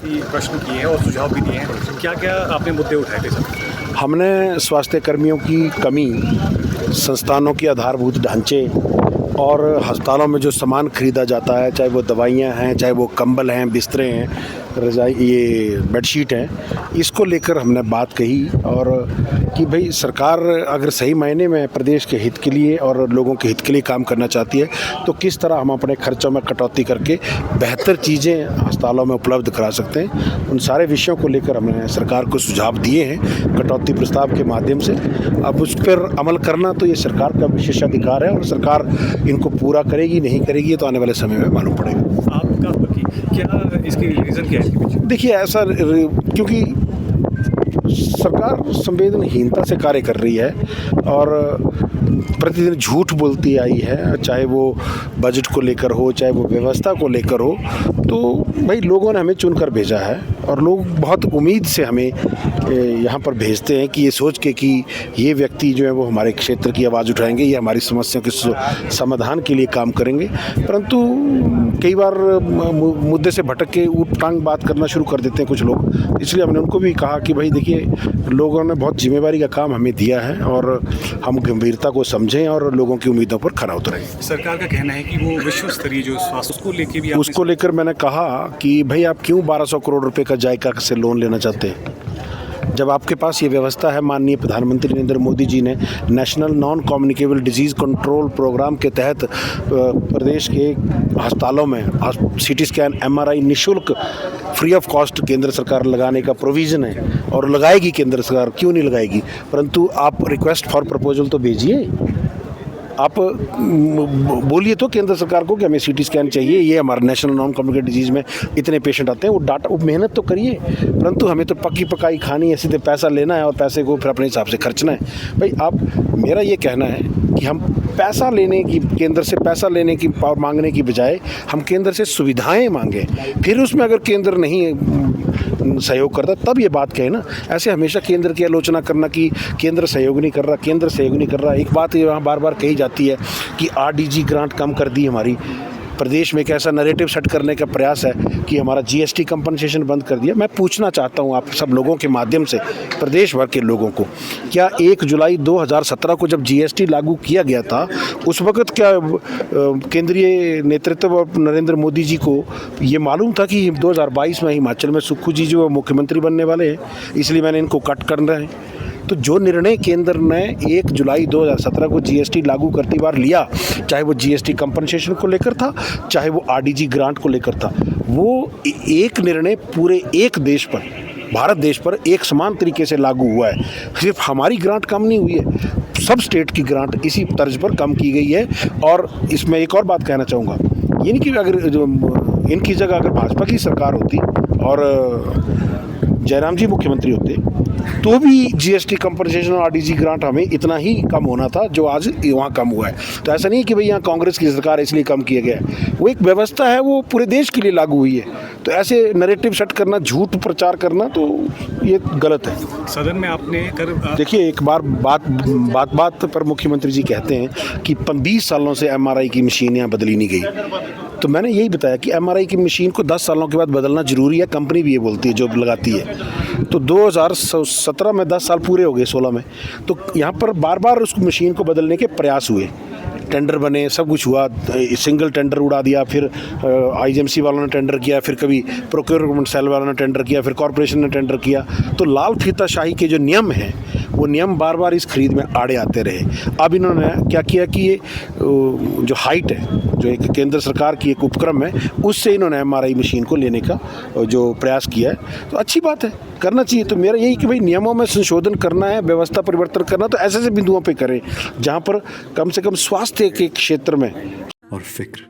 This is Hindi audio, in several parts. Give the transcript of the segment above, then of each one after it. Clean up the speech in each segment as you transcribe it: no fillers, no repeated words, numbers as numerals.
काफ़ी प्रश्न किए हैं और सुझाव भी दिए हैं। क्या क्या आपने मुद्दे उठाए थे सर? हमने स्वास्थ्य कर्मियों की कमी, संस्थानों के आधारभूत ढांचे और अस्पतालों में जो सामान खरीदा जाता है, चाहे वो दवाइयाँ हैं, चाहे वो कंबल हैं, बिस्तरे हैं, रज़ाई, ये बेडशीट हैं, इसको लेकर हमने बात कही। और कि भाई सरकार अगर सही मायने में प्रदेश के हित के लिए और लोगों के हित के लिए काम करना चाहती है तो किस तरह हम अपने खर्चों में कटौती करके बेहतर चीज़ें अस्पतालों में उपलब्ध करा सकते हैं। उन सारे विषयों को लेकर हमने सरकार को सुझाव दिए हैं कटौती प्रस्ताव के माध्यम से। अब उस पर अमल करना तो ये सरकार का विशेषाधिकार है और सरकार इनको पूरा करेगी नहीं करेगी ये तो आने वाले समय में मालूम पड़ेगा। आपका क्या इसकी रीज़न क्या है इसके पीछे? देखिए ऐसा क्योंकि सरकार संवेदनहीनता से कार्य कर रही है और प्रतिदिन झूठ बोलती आई है, चाहे वो बजट को लेकर हो, चाहे वो व्यवस्था को लेकर हो। तो भाई लोगों ने हमें चुनकर भेजा है और लोग बहुत उम्मीद से हमें यहाँ पर भेजते हैं कि ये सोच के कि ये व्यक्ति जो है वो हमारे क्षेत्र की आवाज़ उठाएंगे, ये हमारी समस्याओं के समाधान के लिए काम करेंगे। परंतु कई बार मुद्दे से भटक के ऊट टांग बात करना शुरू कर देते हैं कुछ लोग। इसलिए हमने उनको भी कहा कि भाई देखिए लोगों ने बहुत जिम्मेवारी का काम हमें दिया है और हम गंभीरता को समझें और लोगों की उम्मीदों पर खरा उतरें। सरकार का कहना है कि वो विश्व स्तरीय जो स्वास्थ्य उसको लेकर मैंने कहा कि भाई आप क्यों 1200 करोड़ रुपए का जायका से लोन लेना चाहते हैं जब आपके पास ये व्यवस्था है। माननीय प्रधानमंत्री नरेंद्र मोदी जी ने national non communicable disease control programme के तहत प्रदेश के अस्पतालों में सीटी स्कैन MRI निःशुल्क फ्री ऑफ कॉस्ट केंद्र सरकार लगाने का प्रोविज़न है और लगाएगी केंद्र सरकार, क्यों नहीं लगाएगी। परंतु आप रिक्वेस्ट फॉर प्रपोजल तो भेजिए, आप बोलिए तो केंद्र सरकार को कि हमें CT स्कैन चाहिए, ये हमारे नेशनल नॉन कम्युनिकेबल डिजीज़ में इतने पेशेंट आते हैं, वो डाटा वो मेहनत तो करिए। परंतु हमें तो पक्की पकाई खानी है, सीधे पैसा लेना है और पैसे को फिर अपने हिसाब से खर्चना है। भाई आप, मेरा ये कहना है कि हम पैसा लेने की, केंद्र से पैसा लेने की और मांगने की बजाय हम केंद्र से सुविधाएं मांगें। फिर उसमें अगर केंद्र नहीं सहयोग करता तब ये बात कहे ना। ऐसे हमेशा केंद्र की आलोचना करना कि केंद्र सहयोग नहीं कर रहा, केंद्र सहयोग नहीं कर रहा। एक बात यहाँ बार बार कही जाती है कि RDG ग्रांट कम कर दी हमारी। प्रदेश में एक ऐसा नैरेटिव सेट करने का प्रयास है कि हमारा GST कंपनसेशन बंद कर दिया। मैं पूछना चाहता हूं आप सब लोगों के माध्यम से, प्रदेश भर के लोगों को, क्या 1 जुलाई 2017 को जब GST लागू किया गया था उस वक्त क्या केंद्रीय नेतृत्व और नरेंद्र मोदी जी को ये मालूम था कि 2022 में हिमाचल में सुक्खू जी जो मुख्यमंत्री बनने वाले हैं, इसलिए मैंने इनको कट करना है। तो जो निर्णय केंद्र ने 1 जुलाई 2017 को GST लागू करती बार लिया, चाहे वो GST कंपनसेशन को लेकर था, चाहे वो RDG ग्रांट को लेकर था, वो एक निर्णय पूरे एक देश पर, भारत देश पर एक समान तरीके से लागू हुआ है। सिर्फ हमारी ग्रांट कम नहीं हुई है, सब स्टेट की ग्रांट इसी तर्ज पर कम की गई है। और इसमें एक और बात कहना चाहूँगा, ये नहीं कि अगर जो इनकी जगह अगर भाजपा की सरकार होती और जयराम जी मुख्यमंत्री होते तो भी GST कंपनसेशन और RDG ग्रांट हमें इतना ही कम होना था जो आज वहाँ कम हुआ है। तो ऐसा नहीं है कि भाई यहाँ कांग्रेस की सरकार है इसलिए कम किया गया है, वो एक व्यवस्था है, वो पूरे देश के लिए लागू हुई है। तो ऐसे नैरेटिव सेट करना, झूठ प्रचार करना, तो ये गलत है। सदन में आपने देखिए एक बार बात पर मुख्यमंत्री जी कहते हैं कि 20 सालों से MRI की मशीन यहाँ बदली नहीं गई। तो मैंने यही बताया कि MRI की मशीन को 10 सालों के बाद बदलना जरूरी है, कंपनी भी ये बोलती है जो लगाती है। तो 2017 में 10 साल पूरे हो गए, 16 में, तो यहाँ पर बार बार उस मशीन को बदलने के प्रयास हुए, टेंडर बने, सब कुछ हुआ, सिंगल टेंडर उड़ा दिया, फिर IGMC वालों ने टेंडर किया, फिर कभी प्रोक्योरमेंट सेल वालों ने टेंडर किया, फिर कॉरपोरेशन ने टेंडर किया। तो लाल फीताशाही के जो नियम हैं वो नियम बार बार इस खरीद में आड़े आते रहे। अब इन्होंने क्या किया कि ये जो हाइट है, जो एक केंद्र सरकार की एक उपक्रम है, उससे इन्होंने MRI मशीन को लेने का जो प्रयास किया है। तो अच्छी बात है, करना चाहिए। तो मेरा यही कि भाई नियमों में संशोधन करना है, व्यवस्था परिवर्तन करना, तो ऐसे बिंदुओं पे करें जहाँ पर कम से कम स्वास्थ्य के क्षेत्र में। और फिक्र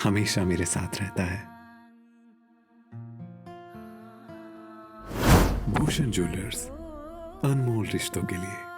हमेशा मेरे साथ रहता है। भूषण ज्वेलर्स, अनमोल रिश्तों के लिए।